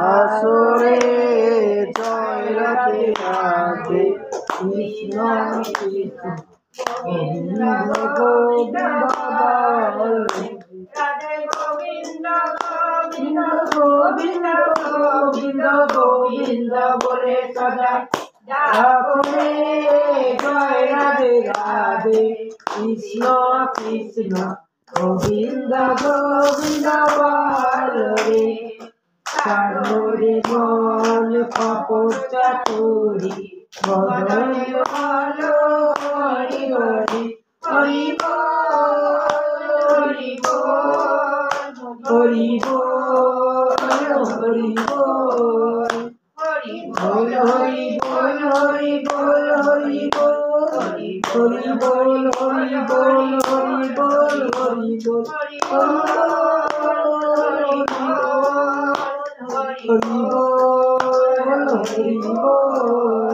আসরে জয় রাধে রাধে কৃষ্ণ কৃষ্ণ গোবিন্দ গোবিন্দ রাধে গোবিন্দ গোবিন্দ গোবিন্দ গোবিন্দ গোবিন্দ বলে সদা ডাকরে জয় রাধে রাধে কৃষ্ণ কৃষ্ণ গোবিন্দ গোবিন্দ বলে সাগরে মন কপট চাতুরি বদন ভালো হরি হরি হরি বল হরি বল হরি বল হরি বল হরি বল হরি বল হরি বল হরি বল হরি বল হরি বল হরি বল হরি বল হরি বল হরি বল